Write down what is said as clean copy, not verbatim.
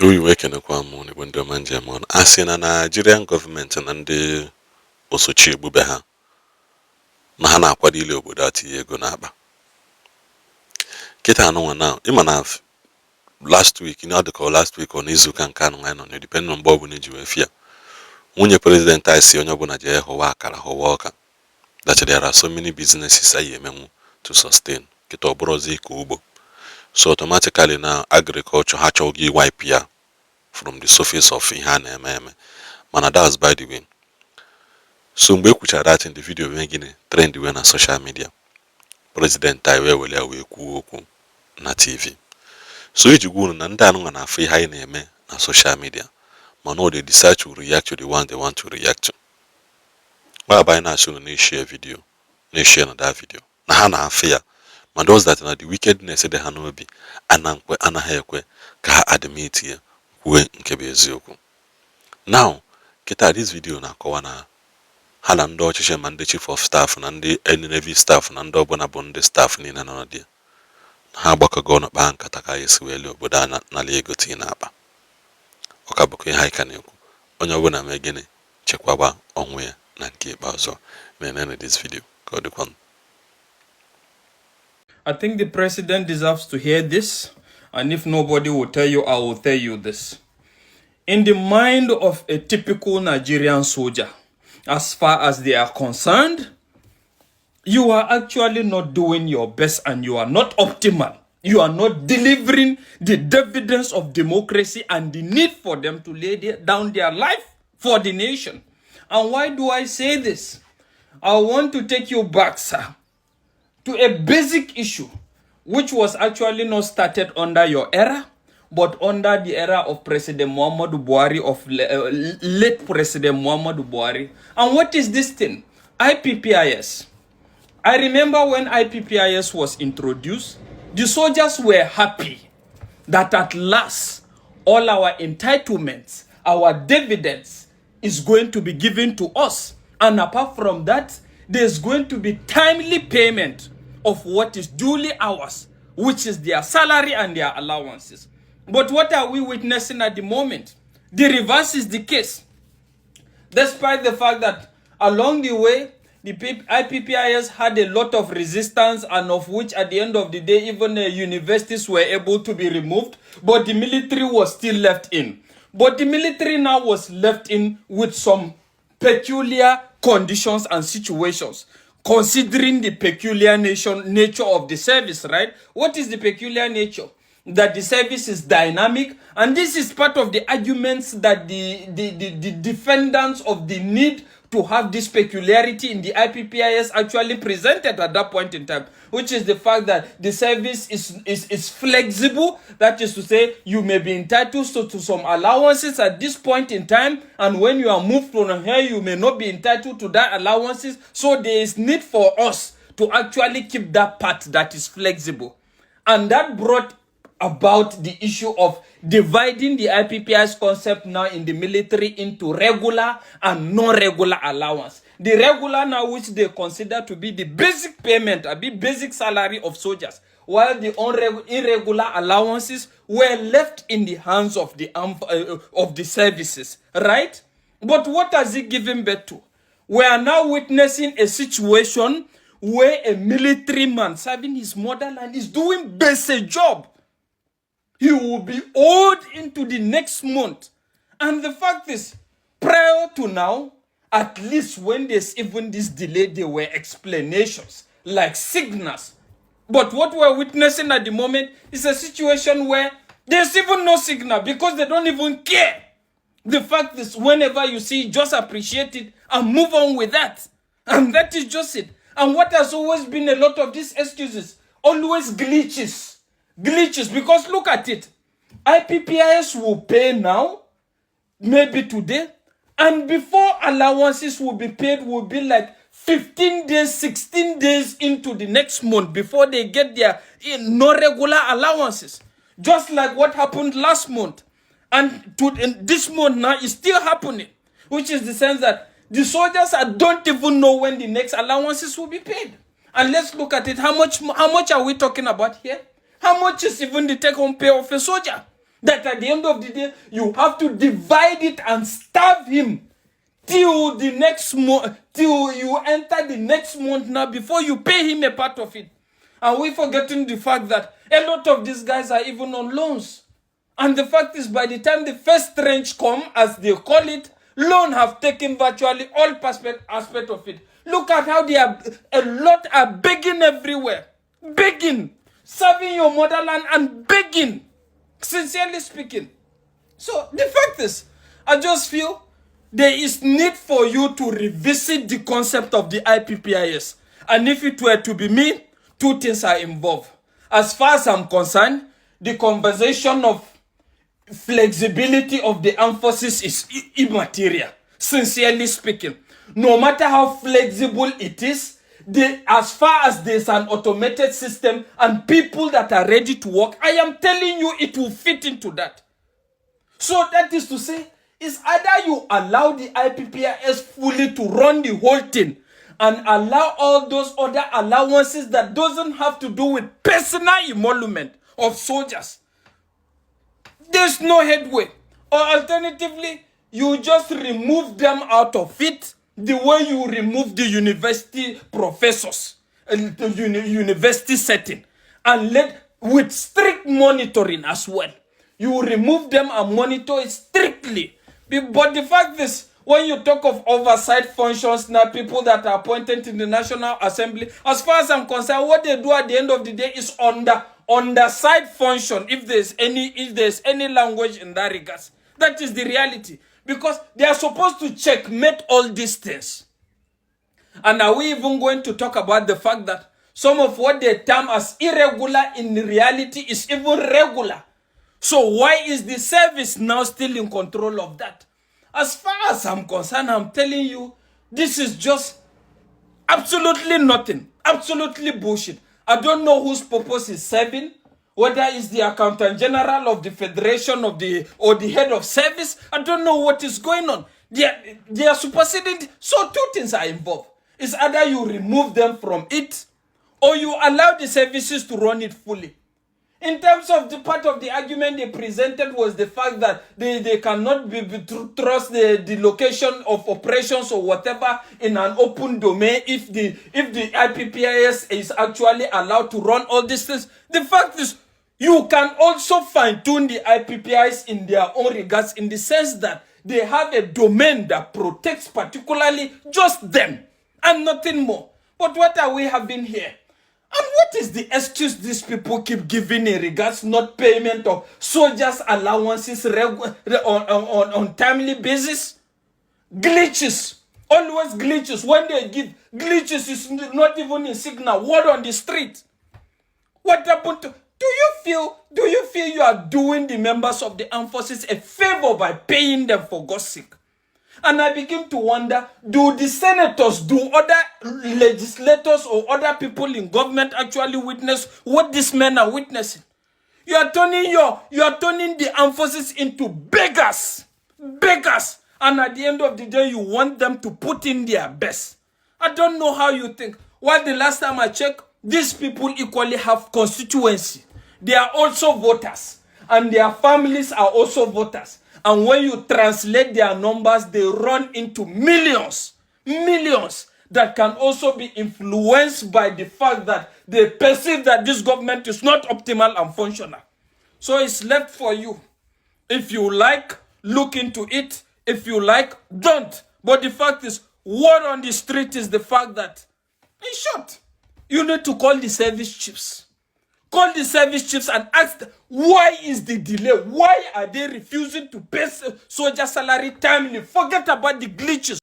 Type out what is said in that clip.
we working a kwamuni when the manjamon as in a Nigerian government and the also cheap bubeha. Nahana kwadile obodati ego naba. Kita no one now. Imanaf last week, you know the call last week on Izuka Kanu on depending on Bobu Nijuefia. When your president I see on your bonaje Howaka that there are so many businesses to sustain. Kito brozi kubo. So automatically now agriculture hachogi YPR from the surface of Ihana MM. Mana that was by the way. So we could that in the video making trend when on social media. President Taiwe will kuoku na TV. So if you go and na free high name na social media, but no they decide to react to the ones they want to react to. Why by now soon they share video, they share that video. Na hana fear. Man those that na the wickedness de hanobi anankwe anahekwe ka admit here kwe nkebe eziokwu. Now, kita this video na kowana hala ndo chiche mande chief of staff na ndi Navy staff na ndo bona bonde staff ni na no dia. Ha gbaka go na ba nkata ka yesi wele obodo na lego tina aba. Okaboko ihe ka na-ekwu. Onye ọbụla mee gịnị chekwaba onwe ya na nke ikpeazụ. Menene this video. Go the one. I think the president deserves to hear this, and if nobody will tell you, I will tell you this. In the mind of a typical Nigerian soldier, as far as they are concerned, you are actually not doing your best and you are not optimal. You are not delivering the dividends of democracy and the need for them to lay down their life for the nation. And why do I say this? I want to take you back, sir, to a basic issue, which was actually not started under your era, but under the era of President Muhammadu Buhari, of late President Muhammadu Buhari. And what is this thing? IPPIS. I remember when IPPIS was introduced, the soldiers were happy that at last all our entitlements, our dividends is going to be given to us. And apart from that, there's going to be timely payment of what is duly ours, which is their salary and their allowances. But what are we witnessing at the moment? The reverse is the case. Despite the fact that along the way, the IPPIS had a lot of resistance, and of which at the end of the day, even universities were able to be removed, but the military was still left in. But the military now was left in with some peculiar conditions and situations, considering the peculiar nature of the service, right? What is the peculiar nature? That the service is dynamic, and this is part of the arguments that the defendants of the need to have this peculiarity in the IPPIS actually presented at that point in time, which is the fact that the service is flexible. That is to say, you may be entitled to some allowances at this point in time, and when you are moved from here, you may not be entitled to that allowances. So there is need for us to actually keep that part that is flexible. And that brought about the issue of dividing the IPPIS concept now in the military into regular and non-regular allowance. The regular now, which they consider to be the basic payment, basic salary of soldiers, while the irregular allowances were left in the hands of the services, right? But what has it given birth to? We are now witnessing a situation where a military man serving his motherland is doing basic job. He will be owed into the next month. And the fact is, prior to now, at least when there's even this delay, there were explanations, like signals. But what we're witnessing at the moment is a situation where there's even no signal because they don't even care. The fact is, whenever you see, just appreciate it and move on with that. And that is just it. And what has always been a lot of these excuses, always glitches. Because look at it. IPPIS will pay now, maybe today, and before allowances will be paid will be like 15 days, 16 days into the next month before they get their non-regular allowances. Just like what happened last month. And this month now is still happening, which is the sense that the soldiers don't even know when the next allowances will be paid. And let's look at it. How much are we talking about here? How much is even the take-home pay of a soldier? That at the end of the day, you have to divide it and starve him till the next month, till you enter the next month now before you pay him a part of it. And we're forgetting the fact that a lot of these guys are even on loans. And the fact is, by the time the first tranche come, as they call it, loan have taken virtually all aspect of it. Look at how a lot are begging everywhere. Begging. Serving your motherland and begging. Sincerely speaking. So the fact is, I just feel there is need for you to revisit the concept of the IPPIS. And if it were to be me, two things are involved. As far as I'm concerned, the conversation of flexibility of the armed forces is immaterial. Sincerely speaking. No matter how flexible it is, as far as there's an automated system and people that are ready to work, I am telling you it will fit into that. So that is to say, it's either you allow the IPPIS fully to run the whole thing and allow all those other allowances that doesn't have to do with personal emolument of soldiers. There's no headway. Or alternatively, you just remove them out of it the way you remove the university professors, the university setting, and with strict monitoring as well. You remove them and monitor it strictly. But the fact is, when you talk of oversight functions now, people that are appointed in the National Assembly, as far as I'm concerned, what they do at the end of the day is on the side function, if there's any language in that regard. That is the reality. Because they are supposed to checkmate all these things. And are we even going to talk about the fact that some of what they term as irregular in reality is even regular? So why is the service now still in control of that? As far as I'm concerned, I'm telling you, this is just absolutely nothing. Absolutely bullshit. I don't know whose purpose is serving. Whether it's the Accountant General of the Federation or the head of service. I don't know what is going on. They are superseding. So two things are involved. It's either you remove them from it or you allow the services to run it fully. In terms of the part of the argument they presented was the fact that they cannot trust the location of operations or whatever in an open domain if the IPPIS is actually allowed to run all these things. The fact is, you can also fine-tune the IPPIs in their own regards in the sense that they have a domain that protects particularly just them and nothing more. But what are we having here? And what is the excuse these people keep giving in regards not payment of soldiers' allowances on timely basis? Glitches. Always glitches. When they give glitches, is not even in signal. Word on the street. What happened to... Do you feel you are doing the members of the armed forces a favor by paying them, for God's sake? And I begin to wonder, do the senators, do other legislators or other people in government actually witness what these men are witnessing? You are turning the armed forces into beggars. Beggars. And at the end of the day, you want them to put in their best. I don't know how you think. Well, the last time I checked, these people equally have constituency. They are also voters. And their families are also voters. And when you translate their numbers, they run into millions. Millions that can also be influenced by the fact that they perceive that this government is not optimal and functional. So it's left for you. If you like, look into it. If you like, don't. But the fact is, word on the street is the fact that, in short, you need to call the service chiefs. Call the service chiefs and ask them, why is the delay? Why are they refusing to pay soldier salary timely? Forget about the glitches.